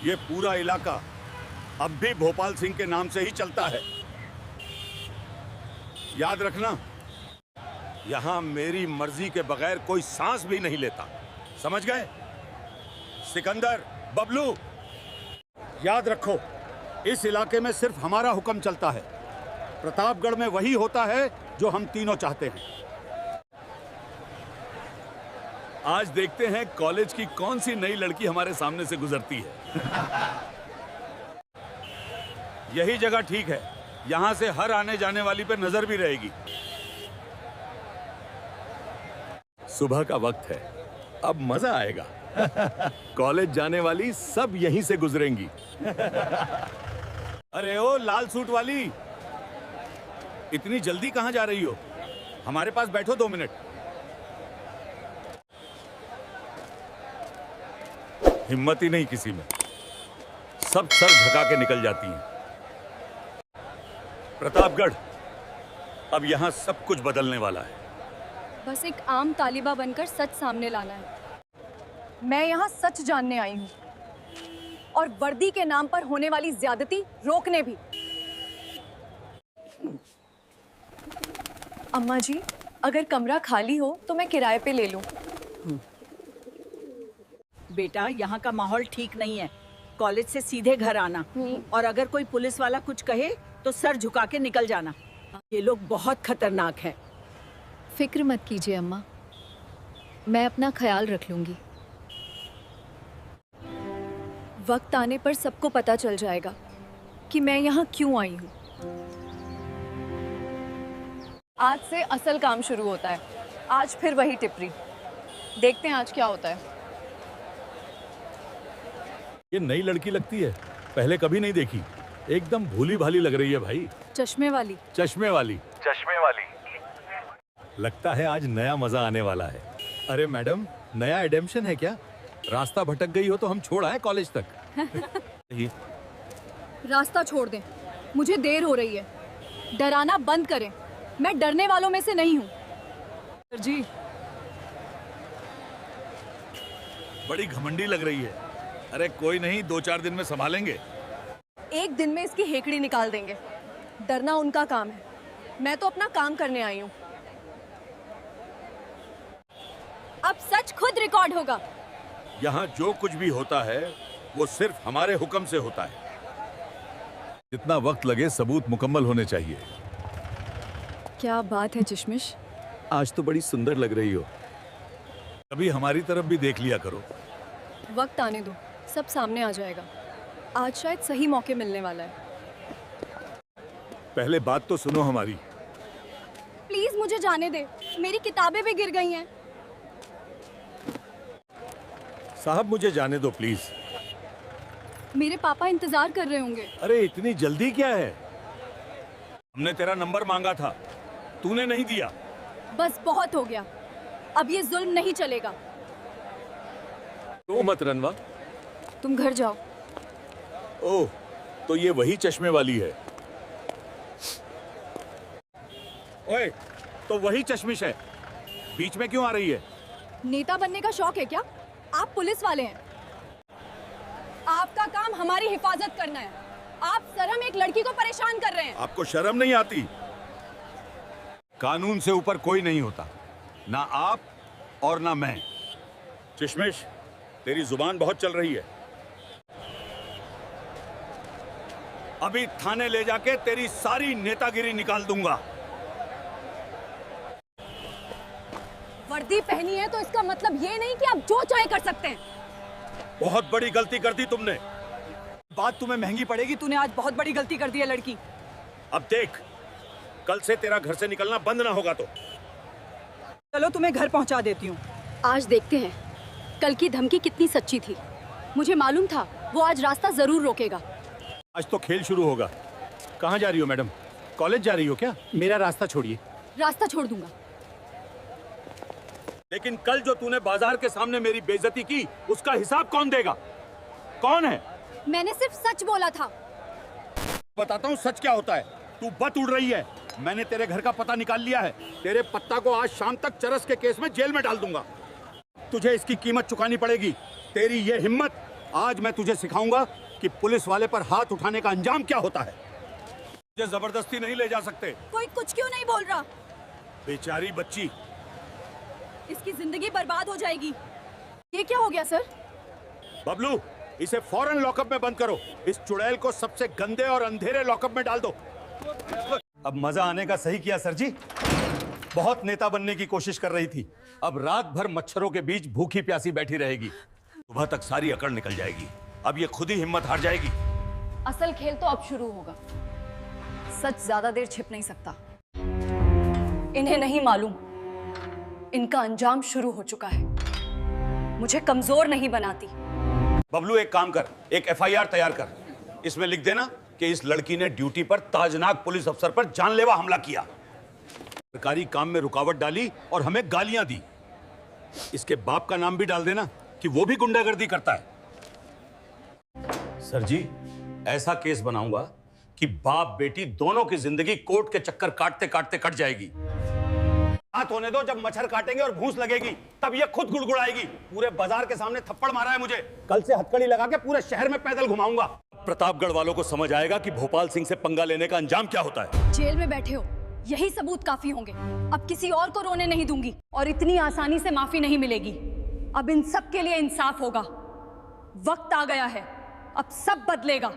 ये पूरा इलाका अब भी भोपाल सिंह के नाम से ही चलता है। याद रखना, यहां मेरी मर्जी के बगैर कोई सांस भी नहीं लेता, समझ गए? सिकंदर, बबलू, याद रखो, इस इलाके में सिर्फ हमारा हुक्म चलता है। प्रतापगढ़ में वही होता है जो हम तीनों चाहते हैं। आज देखते हैं कॉलेज की कौन सी नई लड़की हमारे सामने से गुजरती है। यही जगह ठीक है, यहां से हर आने जाने वाली पे नजर भी रहेगी। सुबह का वक्त है, अब मजा आएगा। कॉलेज जाने वाली सब यहीं से गुजरेंगी। अरे ओ लाल सूट वाली, इतनी जल्दी कहां जा रही हो? हमारे पास बैठो 2 मिनट। हिम्मत ही नहीं किसी में, सब सर झुका के निकल जाती हैं। प्रतापगढ़, अब यहां सब कुछ बदलने वाला है। बस एक आम तालिबा बनकर सच सामने लाना है। मैं यहाँ सच जानने आई हूँ और वर्दी के नाम पर होने वाली ज्यादती रोकने भी। अम्मा जी, अगर कमरा खाली हो तो मैं किराए पे ले लूँ। बेटा, यहाँ का माहौल ठीक नहीं है। कॉलेज से सीधे घर आना, और अगर कोई पुलिस वाला कुछ कहे तो सर झुका के निकल जाना। ये लोग बहुत खतरनाक हैं। फिक्र मत कीजिए अम्मा, मैं अपना ख्याल रख लूंगी। वक्त आने पर सबको पता चल जाएगा कि मैं यहाँ क्यों आई हूँ। आज से असल काम शुरू होता है। आज फिर वही टिप्पणी। देखते हैं आज क्या होता है। ये नई लड़की लगती है, पहले कभी नहीं देखी। एकदम भोली भाली लग रही है भाई। चश्मे वाली। चश्मे वाली। चश्मे वाली। लगता है आज नया मजा आने वाला है। अरे मैडम, नया एडेम्पशन है क्या? रास्ता भटक गई हो तो हम छोड़ आए कॉलेज तक। रास्ता छोड़ दें, मुझे देर हो रही है। डराना बंद करें, मैं डरने वालों में से नहीं हूँ। सर जी, बड़ी घमंडी लग रही है। अरे कोई नहीं, 2-4 दिन में संभालेंगे। एक दिन में इसकी हेकड़ी निकाल देंगे। डरना उनका काम है, मैं तो अपना काम करने आई हूँ। अब सच खुद रिकॉर्ड होगा। यहाँ जो कुछ भी होता है वो सिर्फ हमारे हुक्म से होता है। जितना वक्त लगे, सबूत मुकम्मल होने चाहिए। क्या बात है चश्मिश, आज तो बड़ी सुंदर लग रही हो। कभी हमारी तरफ भी देख लिया करो। वक्त आने दो, सब सामने आ जाएगा। आज शायद सही मौके मिलने वाला है। पहले बात तो सुनो हमारी। प्लीज मुझे जाने दे, मेरी किताबें भी गिर गई हैं। साहब मुझे जाने दो प्लीज। मेरे पापा इंतजार कर रहे होंगे। अरे इतनी जल्दी क्या है? हमने तेरा नंबर मांगा था, तूने नहीं दिया। बस बहुत हो गया, अब ये जुल्म नहीं चलेगा। तो मत रनवा। तुम घर जाओ। ओह, तो ये वही चश्मे वाली है। ओए, तो वही चश्मिश है। बीच में क्यों आ रही है? नेता बनने का शौक है क्या? आप पुलिस वाले हैं, आपका काम हमारी हिफाजत करना है। आप शर्म एक लड़की को परेशान कर रहे हैं। आपको शर्म नहीं आती? कानून से ऊपर कोई नहीं होता, ना आप और ना मैं। चश्मिश, तेरी जुबान बहुत चल रही है। अभी थाने ले जाके तेरी सारी नेतागिरी निकाल दूंगा। वर्दी पहनी है तो इसका मतलब ये नहीं कि आप जो चाहे कर सकते हैं। बहुत बड़ी गलती कर दी तुमने। बात तुम्हें महंगी पड़ेगी। तूने आज बहुत बड़ी गलती कर दी है लड़की। अब देख, कल से तेरा घर से निकलना बंद ना होगा तो। चलो तुम्हें घर पहुंचा देती हूँ। आज देखते हैं कल की धमकी कितनी सच्ची थी। मुझे मालूम था वो आज रास्ता जरूर रोकेगा। आज तो खेल शुरू होगा। कहाँ जा रही हो मैडम? कॉलेज जा रही हो क्या? मेरा रास्ता छोड़िए। रास्ता छोड़ दूंगा। लेकिन कल जो तूने बाजार के सामने मेरी बेइज्जती की, उसका हिसाब कौन देगा? कौन है? मैंने सिर्फ सच बोला था। बताता हूँ सच क्या होता है। तू बत उड़ रही है। मैंने तेरे घर का पता निकाल लिया है। तेरे पत्ता को आज शाम तक चरस के केस में जेल में डाल दूंगा। तुझे इसकी कीमत चुकानी पड़ेगी। तेरी ये हिम्मत आज मैं तुझे सिखाऊंगा कि पुलिस वाले पर हाथ उठाने का अंजाम क्या होता है। मुझे जबरदस्ती नहीं ले जा सकते। कोई कुछ क्यों नहीं बोल रहा? बेचारी बच्ची, इसकी जिंदगी बर्बाद हो जाएगी। ये क्या हो गया सर? बबलू, इसे फौरन लॉकअप में बंद करो। इस चुड़ैल को सबसे गंदे और अंधेरे लॉकअप में डाल दो। अब मजा आने का सही किया सर जी। बहुत नेता बनने की कोशिश कर रही थी, अब रात भर मच्छरों के बीच भूखी प्यासी बैठी रहेगी। सुबह तक सारी अकड़ निकल जाएगी। अब ये खुद ही हिम्मत हार जाएगी। असल खेल तो अब शुरू होगा। सच ज्यादा देर छिप नहीं सकता। इन्हें नहीं मालूम, इनका अंजाम शुरू हो चुका है। मुझे कमजोर नहीं बनाती। बबलू, एक काम कर, एक एफआईआर तैयार कर। इसमें लिख देना कि इस लड़की ने ड्यूटी पर ताजनाक पुलिस अफसर पर जानलेवा हमला किया, सरकारी काम में रुकावट डाली और हमें गालियां दी। इसके बाप का नाम भी डाल देना कि वो भी गुंडागर्दी करता है। सर जी, ऐसा केस बनाऊंगा कि बाप बेटी दोनों की जिंदगी कोर्ट के चक्कर काटते काटते कट जाएगी। हाथ होने दो, जब मच्छर काटेंगे और भूस लगेगी तब ये खुद गुड़गुड़ाएगी। पूरे बाजार के सामने थप्पड़ मारा है मुझे, कल से हथकड़ी लगा के पूरे शहर में पैदल घुमाऊंगा। प्रतापगढ़ वालों को समझ आएगा कि भोपाल सिंह से पंगा लेने का अंजाम क्या होता है। जेल में बैठे हो, यही सबूत काफी होंगे। अब किसी और को रोने नहीं दूंगी और इतनी आसानी से माफी नहीं मिलेगी। अब इन सब के लिए इंसाफ होगा। वक्त आ गया है, अब सब बदलेगा।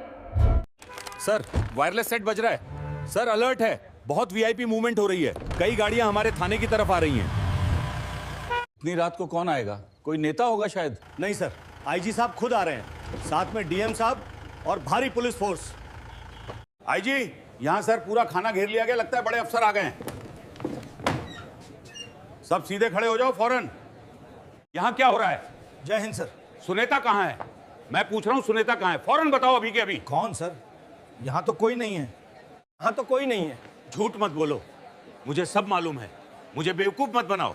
सर, वायरलेस सेट बज रहा है। सर, अलर्ट है, बहुत वीआईपी मूवमेंट हो रही है। कई गाड़ियां हमारे थाने की तरफ आ रही हैं। इतनी रात को कौन आएगा? कोई नेता होगा शायद। नहीं सर, आईजी साहब खुद आ रहे हैं, साथ में डीएम साहब और भारी पुलिस फोर्स। आईजी, यहां सर पूरा खाना घेर लिया गया, लगता है बड़े अफसर आ गए हैं। सब सीधे खड़े हो जाओ फौरन। यहां क्या हो रहा है? जय हिंद सर। सुनेता कहां है? मैं पूछ रहा हूं, सुनेता कहां है? फौरन बताओ अभी के अभी। कौन सर? यहाँ तो कोई नहीं है। यहाँ तो कोई नहीं है। झूठ मत बोलो, मुझे सब मालूम है। मुझे बेवकूफ मत बनाओ।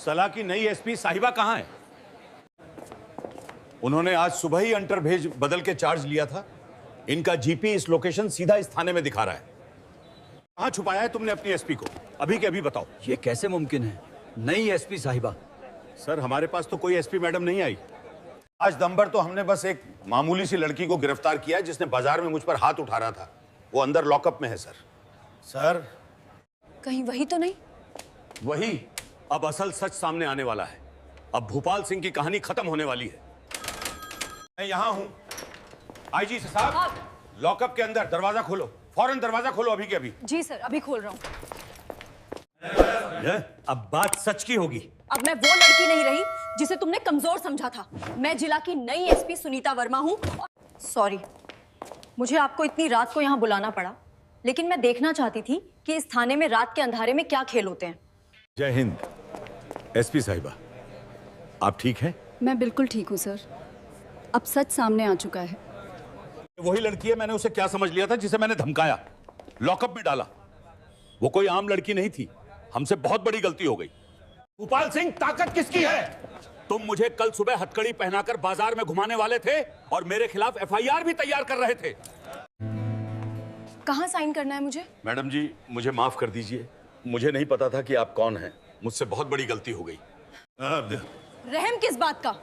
सला की नई एसपी साहिबा कहां है? उन्होंने आज सुबह ही अंतर्भेज बदल के चार्ज लिया था। इनका जीपी इस लोकेशन सीधा इस थाने में दिखा रहा है। कहां छुपाया है तुमने अपनी एसपी को? अभी के अभी बताओ। ये कैसे मुमकिन है? नई एसपी साहिबा। सर, हमारे पास तो कोई एसपी मैडम नहीं आई। आज दमभर तो हमने बस एक मामूली सी लड़की को गिरफ्तार किया है जिसने बाजार में मुझ पर हाथ उठा रहा था। वो अंदर लॉकअप में है सर। सर, कहीं वही तो नहीं? वही। अब असल सच सामने आने वाला है। अब भोपाल सिंह की कहानी खत्म होने वाली है। मैं यहां हूं। आईजी साहब, लॉकअप के अंदर दरवाजा खोलो, फौरन दरवाजा खोलो अभी के अभी। जी सर, अभी खोल रहा हूँ। अब बात सच की होगी। अब मैं वो लड़की नहीं रही जिसे तुमने कमजोर समझा था। मैं जिला की नई एसपी सुनीता वर्मा हूँ। सॉरी, मुझे आपको इतनी रात को यहाँ बुलाना पड़ा, लेकिन मैं देखना चाहती थी कि इस थाने में रात के अंधारे में क्या खेल होते हैं। जय हिंद एसपी साहिबा, आप ठीक हैं? मैं बिल्कुल ठीक हूँ सर। अब सच सामने आ चुका है। वही लड़की है, मैंने उसे क्या समझ लिया था जिसे मैंने धमकाया, लॉकअप में डाला। वो कोई आम लड़की नहीं थी। हमसे बहुत बड़ी गलती हो गई। भोपाल सिंह, ताकत किसकी है? तुम मुझे कल सुबह हथकड़ी पहनाकर बाजार में घुमाने वाले थे और मेरे खिलाफ एफआईआर भी तैयार कर रहे थे। कहाँ साइन करना है मुझे? मैडम जी, मुझे माफ कर दीजिए। मुझे नहीं पता था कि आप कौन हैं। मुझसे बहुत बड़ी गलती हो गई। रहम किस बात का?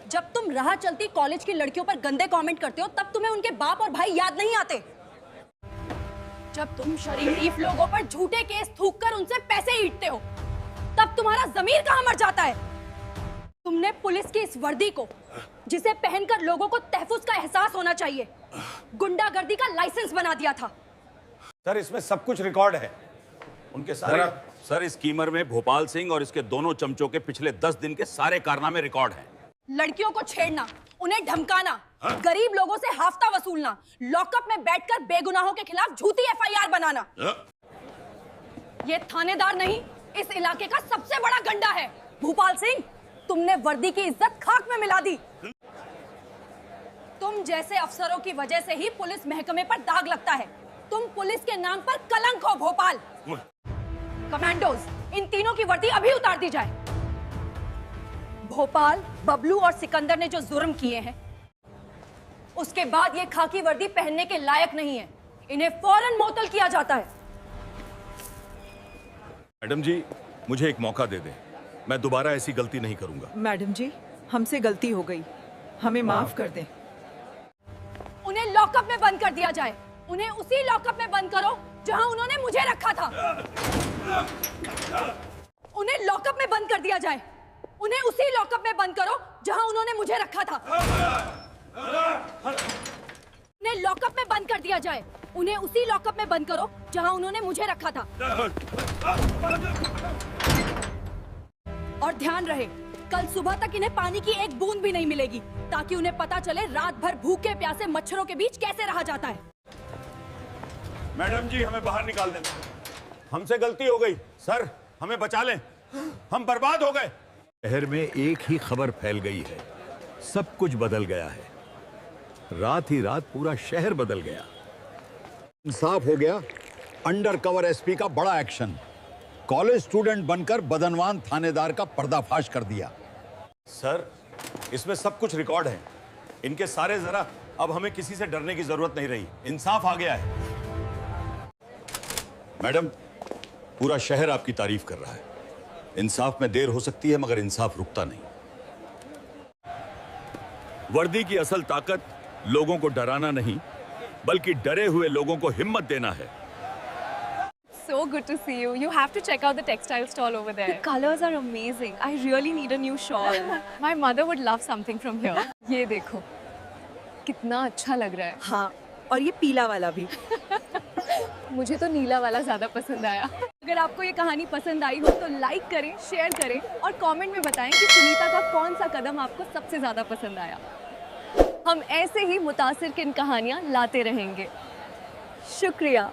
जब तुम राह चलती कॉलेज की लड़कियों पर गंदे कमेंट करते हो तब तुम्हें उनके बाप और भाई याद नहीं आते? जब तुम शरीफ लोगों पर झूठे केस थूककर उनसे पैसे ईंटते हो तब तुम्हारा जमीर कहां मर जाता है? तुमने पुलिस की इस वर्दी को, जिसे पहनकर लोगों को तहफ्फुज का एहसास होना चाहिए, गुंडागर्दी का लाइसेंस बना दिया था। सर, इसमें सब कुछ रिकॉर्ड है। उनके सारे सर, इस कीमर में भोपाल सिंह और इसके दोनों चमचों के पिछले 10 दिन के सारे कारनामे रिकॉर्ड हैं। लड़कियों को छेड़ना, उन्हें धमकाना, गरीब लोगों से हाफ्ता वसूलना, लॉकअप में बैठकर बेगुनाहों के खिलाफ झूठी एफआईआर बनाना। ये थानेदार नहीं, इस इलाके का सबसे बड़ा गंडा है। भोपाल सिंह, तुमने वर्दी की इज्जत खाक में मिला दी। तुम जैसे अफसरों की वजह से ही पुलिस महकमे पर दाग लगता है। तुम पुलिस के नाम पर कलंक हो भोपाल। कमांडोज, इन तीनों की वर्दी अभी उतार दी जाए। भोपाल, बबलू और सिकंदर ने जो जुर्म किए हैं, उसके बाद ये खाकी वर्दी पहनने के लायक नहीं है। इन्हें फौरन मुअत्तल किया जाता है। मैडम जी, मुझे एक मौका दे दें। मैं दोबारा ऐसी गलती नहीं करूंगा। मैडम जी, हमसे गलती हो गई, हमें माफ कर दें। उन्हें लॉकअप में बंद कर दिया जाए। उन्हें उसी लॉकअप में बंद करो जहां उन्होंने मुझे रखा था। उन्हें लॉकअप में बंद कर दिया जाए। उन्हें उसी लॉकअप में बंद करो जहां उन्होंने मुझे रखा था। उन्हें लॉकअप में बंद कर दिया जाए। उन्हें उसी लॉकअप में बंद करो जहां उन्होंने मुझे रखा था। और ध्यान रहे, कल सुबह तक इन्हें पानी की एक बूंद भी नहीं मिलेगी, ताकि उन्हें पता चले रात भर भूखे प्यासे मच्छरों के बीच कैसे रहा जाता है। मैडम जी, हमें बाहर निकाल दें। हमसे गलती हो गई सर, हमें बचा लें, हम बर्बाद हो गए। शहर में एक ही खबर फैल गई है, सब कुछ बदल गया है। रात ही रात पूरा शहर बदल गया। साफ हो गया। अंडर कवर एसपी का बड़ा एक्शन। कॉलेज स्टूडेंट बनकर बदनवान थानेदार का पर्दाफाश कर दिया। सर, इसमें सब कुछ रिकॉर्ड है, इनके सारे जरा। अब हमें किसी से डरने की जरूरत नहीं रही, इंसाफ आ गया है। मैडम, पूरा शहर आपकी तारीफ कर रहा है। इंसाफ में देर हो सकती है, मगर इंसाफ रुकता नहीं। वर्दी की असल ताकत लोगों को डराना नहीं, बल्कि डरे हुए लोगों को हिम्मत देना है। So good to see you. You have to check out the textile stall over there. The colors are amazing. I really need a new shawl. My mother would love something from here. ये देखो, कितना अच्छा लग रहा है। हाँ, और ये पीला वाला भी। मुझे तो नीला वाला ज्यादा पसंद आया। अगर आपको ये कहानी पसंद आई हो तो लाइक करें, शेयर करें और कमेंट में बताएं कि सुनीता का कौन सा कदम आपको सबसे ज्यादा पसंद आया। हम ऐसे ही मुतासिर किन कहानियाँ लाते रहेंगे। शुक्रिया।